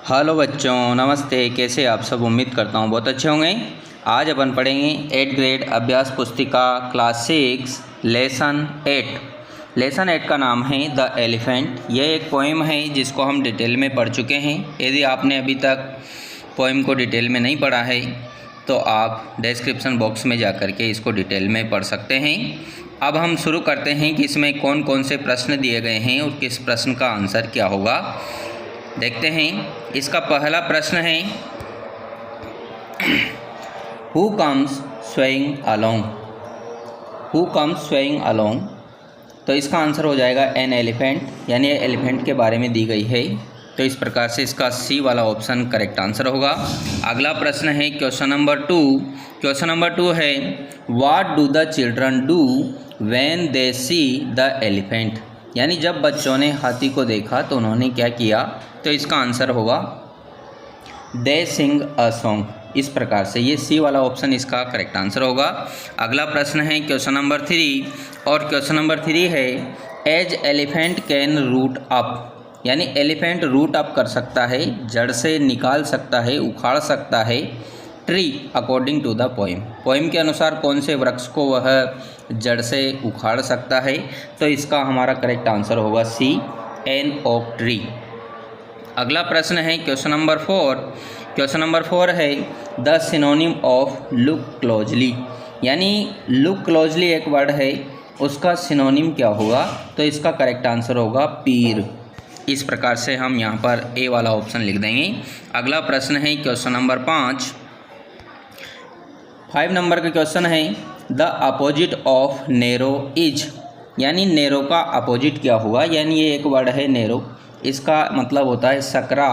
Hello बच्चों, नमस्ते। कैसे आप सब? उम्मीद करता हूँ बहुत अच्छे होंगे। आज अपन पढ़ेंगे 8th ग्रेड अभ्यास पुस्तिका क्लास 6 लेसन 8। लेसन 8 का नाम है द एलिफेंट। यह एक पोएम है जिसको हम डिटेल में पढ़ चुके हैं। यदि आपने अभी तक पोएम को डिटेल में नहीं पढ़ा है तो आप डिस्क्रिप्शन बॉक्स में जा कर के इसको डिटेल में पढ़ सकते हैं। अब हम शुरू करते हैं कि इसमें कौन कौन से प्रश्न दिए गए हैं और किस प्रश्न का आंसर क्या होगा, देखते हैं। इसका पहला प्रश्न है who comes swaying along. Who comes swaying along, तो इसका आंसर हो जाएगा एन एलिफेंट, यानी एलिफेंट के बारे में दी गई है। तो इस प्रकार से इसका सी वाला ऑप्शन करेक्ट आंसर होगा। अगला प्रश्न है क्वेश्चन नंबर 2। क्वेश्चन नंबर 2 है what do the children do when they see the elephant, यानी जब बच्चों ने हाथी को देखा तो उन्होंने क्या किया। तो इसका आंसर होगा दे सिंग अ सॉन्ग। इस प्रकार से ये सी वाला ऑप्शन इसका करेक्ट आंसर होगा। अगला प्रश्न है क्वेश्चन नंबर 3, और क्वेश्चन नंबर 3 है as elephant can root up, यानी एलिफेंट रूट अप कर सकता है, जड़ से निकाल सकता है, उखाड़ सकता है tree according to the poem. Poem के अनुसार कौन से वृक्ष को वह जड़ से उखाड़ सकता है। तो इसका हमारा करेक्ट आंसर होगा सी, एन ओक ट्री। अगला प्रश्न है क्वेश्चन नंबर 4। क्वेश्चन नंबर 4 है the synonym of look closely, यानी लुक क्लोजली एक वर्ड है, उसका सिनोनिम क्या होगा। तो इसका करेक्ट आंसर होगा पीर। इस प्रकार से हम यहाँ पर ए वाला ऑप्शन लिख देंगे। अगला प्रश्न है क्वेश्चन नंबर 5 नंबर का क्वेश्चन है the opposite of narrow is, यानी नेरो का अपोजिट क्या हुआ। यानी ये एक वर्ड है नेरो, इसका मतलब होता है सकरा,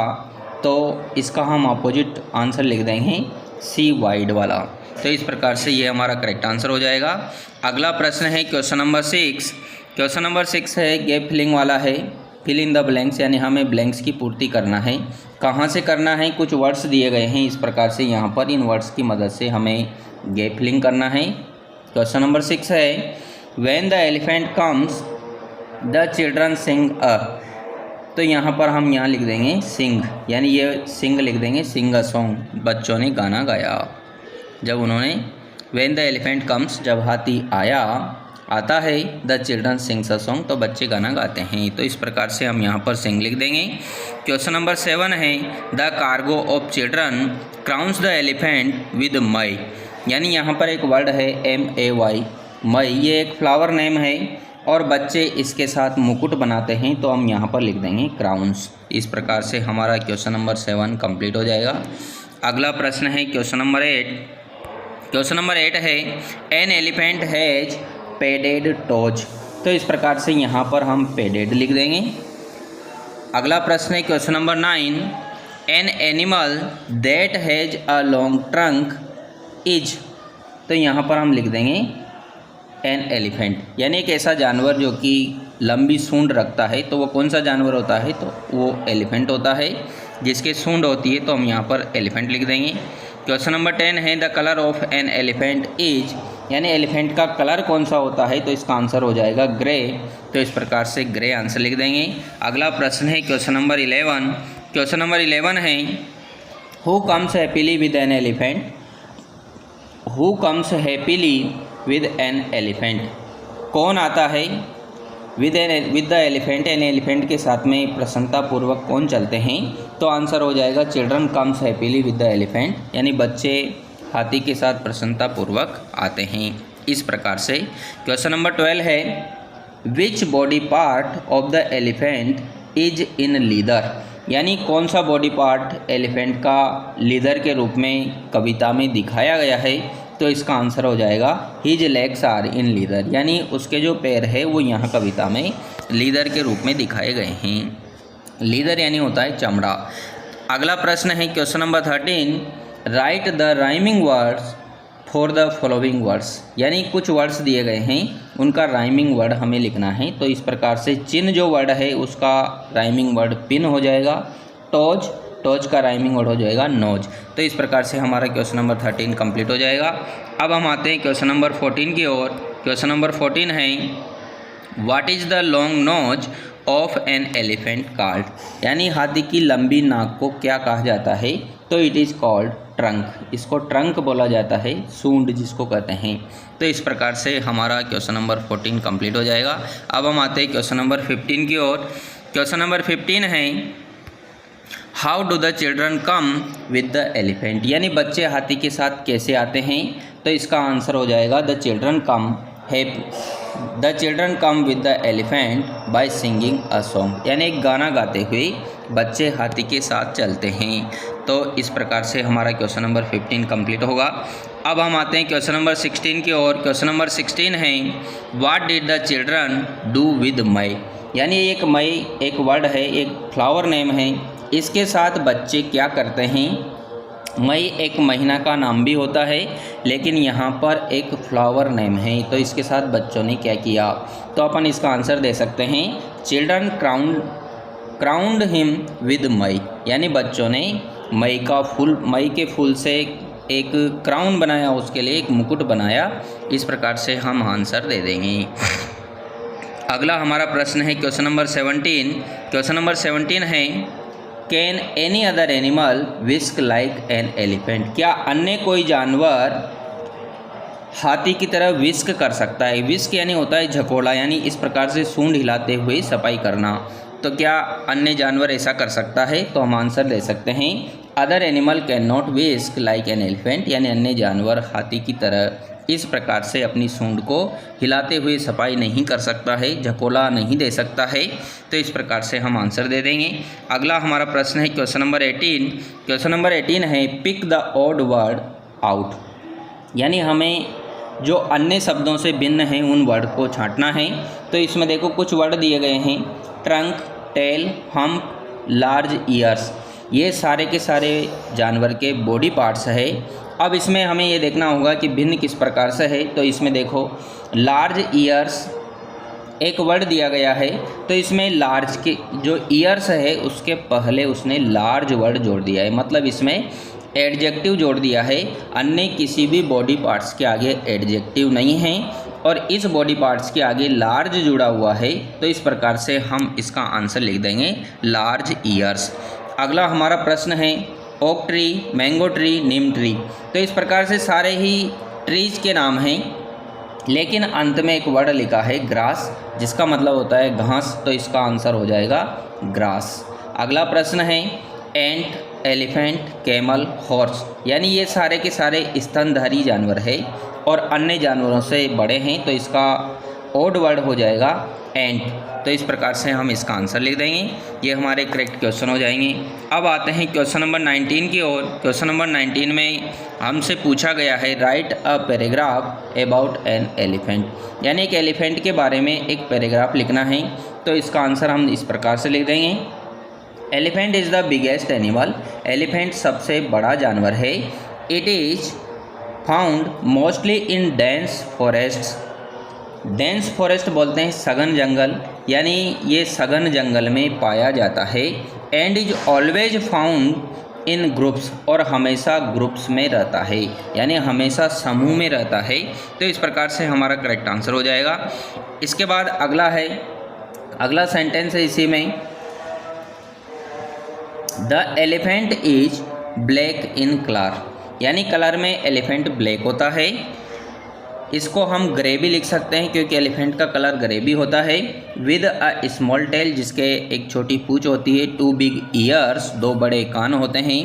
तो इसका हम अपोजिट आंसर लिख देंगे सी वाइड वाला। तो इस प्रकार से ये हमारा करेक्ट आंसर हो जाएगा। अगला प्रश्न है क्वेश्चन नंबर 6। क्वेश्चन नंबर 6 है गैप फिलिंग वाला है, फिल इन द ब्लैंक्स, यानी हमें ब्लैंक्स की पूर्ति करना है। कहाँ से करना है, कुछ वर्ड्स दिए गए हैं, इस प्रकार से यहाँ पर इन वर्ड्स की मदद से हमें गैप फिलिंग करना है। क्वेश्चन नंबर 6 है when the elephant comes the children sing a, तो यहाँ पर हम यहाँ लिख देंगे सिंग, यानी ये सिंग लिख देंगे सिंग अ सॉन्ग, बच्चों ने गाना गाया। जब उन्होंने व्हेन द एलिफेंट कम्स, जब हाथी आता है, the children sings a song, तो बच्चे गाना गाते हैं। तो इस प्रकार से हम यहाँ पर सिंग लिख देंगे। क्वेश्चन नंबर 7 है the cargo of children crowns the elephant with मई, यानी यहाँ पर एक वर्ड है MAY, मई, ये एक फ्लावर नेम है और बच्चे इसके साथ मुकुट बनाते हैं, तो हम यहाँ पर लिख देंगे क्राउन्स। इस प्रकार से हमारा क्वेश्चन नंबर 7 कंप्लीट हो जाएगा। अगला प्रश्न है क्वेश्चन नंबर 8। क्वेश्चन नंबर 8 है an elephant has padded toes, तो इस प्रकार से यहाँ पर हम पेडेड लिख देंगे। अगला प्रश्न है question number 9 an animal that has a long trunk is, तो यहाँ पर हम लिख देंगे एन एलिफेंट, यानी एक ऐसा जानवर जो कि लंबी सूंड रखता है, तो वो कौन सा जानवर होता है, तो वो एलिफेंट होता है। जिसकी सूंड होती है तो हम यहाँ पर एलिफेंट लिख देंगे। क्वेश्चन नंबर 10 है the colour of an elephant is, यानी एलिफेंट का कलर कौन सा होता है, तो इसका आंसर हो जाएगा ग्रे। तो इस प्रकार से ग्रे आंसर लिख देंगे। अगला प्रश्न है क्वेश्चन नंबर 11। क्वेश्चन नंबर 11 है who comes happily with an elephant, who comes happily with an elephant, कौन आता है with the elephant, an elephant के साथ में प्रसन्नतापूर्वक कौन चलते हैं। तो आंसर हो जाएगा children comes happily with the elephant, यानी बच्चे हाथी के साथ प्रसन्नतापूर्वक आते हैं। इस प्रकार से क्वेश्चन नंबर 12 है which body part of the elephant is in leather, यानी कौन सा बॉडी पार्ट एलिफेंट का लीदर के रूप में कविता में दिखाया गया है। तो इसका आंसर हो जाएगा his legs are in leather, यानी उसके जो पैर है वो यहाँ कविता में लीदर के रूप में दिखाए गए हैं। लीदर यानी होता है चमड़ा। अगला प्रश्न है question number 13 right the rhyming words for the following words, यानी कुछ वर्ड्स दिए गए हैं, उनका राइमिंग वर्ड हमें लिखना है। तो इस प्रकार से चिन जो वर्ड है उसका राइमिंग वर्ड पिन हो जाएगा, टोज, टोज का राइमिंग वर्ड हो जाएगा नोज। तो इस प्रकार से हमारा क्वेश्चन नंबर 13 कंप्लीट हो जाएगा। अब हम आते हैं क्वेश्चन नंबर 14 की ओर। क्वेश्चन नंबर 14 है what is the long nose of an elephant called, यानी हाथी की लंबी नाक को क्या कहा जाता है, तो इट इज़ कॉल्ड ट्रंक, इसको ट्रंक बोला जाता है, सूंड जिसको कहते हैं। तो इस प्रकार से हमारा क्वेश्चन नंबर 14 कंप्लीट हो जाएगा। अब हम आते हैं क्वेश्चन नंबर 15 की ओर। क्वेश्चन नंबर 15 है how do the children come with the elephant, यानी बच्चे हाथी के साथ कैसे आते हैं, तो इसका आंसर हो जाएगा the children come with the elephant by singing a song, यानी एक गाना गाते हुए बच्चे हाथी के साथ चलते हैं। तो इस प्रकार से हमारा क्वेश्चन नंबर 15 कंप्लीट होगा। अब हम आते हैं क्वेश्चन नंबर 16 की ओर। क्वेश्चन नंबर 16 है what did the children do with मई, यानी एक मई एक वर्ड है, एक फ्लावर नेम है, इसके साथ बच्चे क्या करते हैं। मई एक महीना का नाम भी होता है, लेकिन यहाँ पर एक फ्लावर नेम है, तो इसके साथ बच्चों ने क्या किया, तो अपन इसका आंसर दे सकते हैं चिल्ड्रन क्राउंड हिम विद मई, यानी बच्चों ने मई के फूल से एक क्राउन बनाया, उसके लिए एक मुकुट बनाया। इस प्रकार से हम आंसर दे देंगे। अगला हमारा प्रश्न है क्वेश्चन नंबर 17। क्वेश्चन नंबर 17 है can any other animal whisk like an elephant, क्या अन्य कोई जानवर हाथी की तरह विस्क कर सकता है। विस्क यानी होता है झकोड़ा, यानी इस प्रकार से सूंड हिलाते हुए सफाई करना। तो क्या अन्य जानवर ऐसा कर सकता है, तो हम आंसर ले सकते हैं other animal can not whisk like an elephant, यानी अन्य जानवर हाथी की तरह इस प्रकार से अपनी सूंड को हिलाते हुए सफाई नहीं कर सकता है, झकोला नहीं दे सकता है। तो इस प्रकार से हम आंसर दे देंगे। अगला हमारा प्रश्न है क्वेश्चन नंबर 18। क्वेश्चन नंबर 18 है pick the odd word out, यानी हमें जो अन्य शब्दों से भिन्न हैं उन वर्ड को छांटना है। तो इसमें देखो कुछ वर्ड दिए गए हैं trunk, tail, hump, large ears, ये सारे के सारे जानवर के बॉडी पार्ट्स है। अब इसमें हमें ये देखना होगा कि भिन्न किस प्रकार से है। तो इसमें देखो लार्ज ईयर्स एक वर्ड दिया गया है, तो इसमें लार्ज के जो ईयर्स है उसके पहले उसने लार्ज वर्ड जोड़ दिया है, मतलब इसमें एडजेक्टिव जोड़ दिया है। अन्य किसी भी बॉडी पार्ट्स के आगे एडजेक्टिव नहीं है और इस बॉडी पार्ट्स के आगे लार्ज जुड़ा हुआ है, तो इस प्रकार से हम इसका आंसर लिख देंगे लार्ज ईयर्स। अगला हमारा प्रश्न है ओक ट्री, मैंगो ट्री, नीम ट्री, तो इस प्रकार से सारे ही ट्रीज के नाम हैं, लेकिन अंत में एक वर्ड लिखा है ग्रास, जिसका मतलब होता है घास, तो इसका आंसर हो जाएगा ग्रास। अगला प्रश्न है एंट, एलिफेंट, कैमल, हॉर्स, यानी ये सारे के सारे स्तनधारी जानवर है और अन्य जानवरों से बड़े हैं, तो इसका ओड वर्ड हो जाएगा एंट। तो इस प्रकार से हम इसका आंसर लिख देंगे। ये हमारे करेक्ट क्वेश्चन हो जाएंगे। अब आते हैं क्वेश्चन नंबर 19 की ओर। क्वेश्चन नंबर 19 में हमसे पूछा गया है right a paragraph about an elephant, यानी एक एलिफेंट के बारे में एक पैराग्राफ लिखना है। तो इसका आंसर हम इस प्रकार से लिख देंगे elephant is the biggest animal, elephant सबसे बड़ा जानवर है। It is found mostly in dense forests, dense forest बोलते हैं सघन जंगल, यानी ये सघन जंगल में पाया जाता है। And is always found in groups, और हमेशा ग्रुप्स में रहता है, यानी हमेशा समूह में रहता है। तो इस प्रकार से हमारा करेक्ट आंसर हो जाएगा। इसके बाद अगला सेंटेंस है इसी में the elephant is black in colour, यानी कलर में एलिफेंट ब्लैक होता है। इसको हम ग्रे भी लिख सकते हैं क्योंकि एलिफेंट का कलर ग्रे भी होता है। विद अ स्मॉल टेल, जिसके एक छोटी पूंछ होती है। 2 बिग ईयर्स, 2 बड़े कान होते हैं।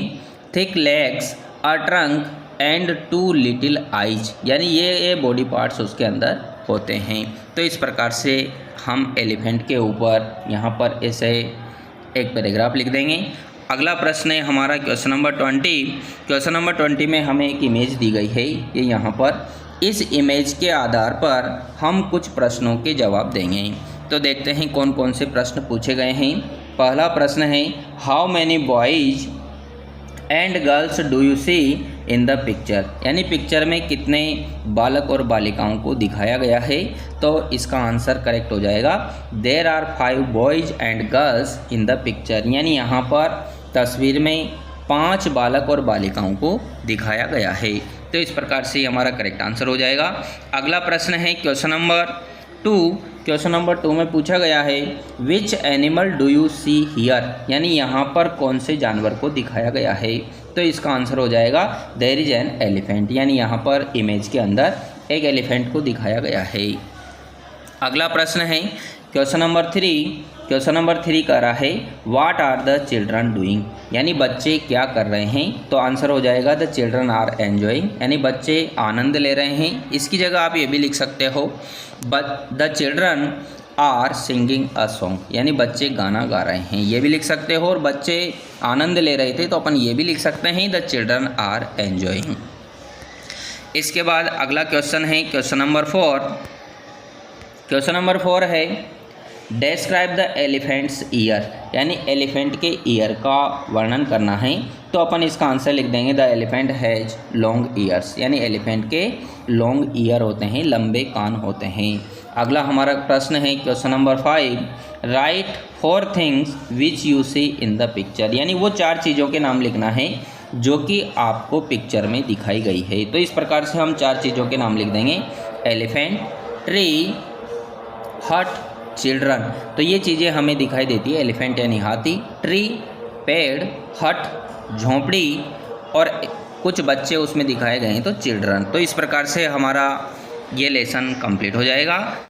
Thick legs, a trunk and 2 little eyes, यानी ये बॉडी पार्ट्स उसके अंदर होते हैं। तो इस प्रकार से हम एलिफेंट के ऊपर यहाँ पर ऐसे एक पैराग्राफ लिख देंगे। अगला प्रश्न है हमारा क्वेश्चन नंबर 20। क्वेश्चन नंबर 20 में हमें एक इमेज दी गई है, ये यहाँ पर। इस इमेज के आधार पर हम कुछ प्रश्नों के जवाब देंगे। तो देखते हैं कौन कौन से प्रश्न पूछे गए हैं। पहला प्रश्न है how many boys and girls do you see in the picture, यानी पिक्चर में कितने बालक और बालिकाओं को दिखाया गया है। तो इसका आंसर करेक्ट हो जाएगा there are 5 boys and girls in the picture, यानी यहाँ पर तस्वीर में 5 बालक और बालिकाओं को दिखाया गया है। तो इस प्रकार से हमारा करेक्ट आंसर हो जाएगा। अगला प्रश्न है क्वेश्चन नंबर क्वेश्चन नंबर 2 में पूछा गया है which animal do you see here, यानी यहाँ पर कौन से जानवर को दिखाया गया है। तो इसका आंसर हो जाएगा देयर इज एन एलिफेंट, यानी यहाँ पर इमेज के अंदर एक एलिफेंट को दिखाया गया है। अगला प्रश्न है क्वेश्चन नंबर 3 कह रहा है what are the children doing, यानी बच्चे क्या कर रहे हैं। तो आंसर हो जाएगा द चिल्ड्रन आर एन्जॉइंग, यानी बच्चे आनंद ले रहे हैं। इसकी जगह आप ये भी लिख सकते हो the children are singing a song, यानी बच्चे गाना गा रहे हैं, ये भी लिख सकते हो। और बच्चे आनंद ले रहे थे तो अपन ये भी लिख सकते हैं द चिल्ड्रन आर एन्जॉइंग। इसके बाद अगला क्वेश्चन है क्वेश्चन नंबर 4 है डिस्क्राइब द एलिफेंट्स ईयर, यानी एलिफेंट के ईयर का वर्णन करना है। तो अपन इसका आंसर लिख देंगे the elephant has long years, यानी एलिफेंट के लॉन्ग ईयर होते हैं, लंबे कान होते हैं। अगला हमारा प्रश्न है question number 5 write 4 things which you see in the picture, यानी वो 4 चीज़ों के नाम लिखना है जो कि आपको पिक्चर में दिखाई गई है। तो इस प्रकार से हम 4 चीज़ों के नाम लिख देंगे एलिफेंट, ट्री, हट, चिल्ड्रन। तो ये चीज़ें हमें दिखाई देती है, एलिफेंट यानी हाथी, ट्री पेड़, हट झोंपड़ी, और कुछ बच्चे उसमें दिखाए गए हैं तो चिल्ड्रन। तो इस प्रकार से हमारा ये लेसन कंप्लीट हो जाएगा।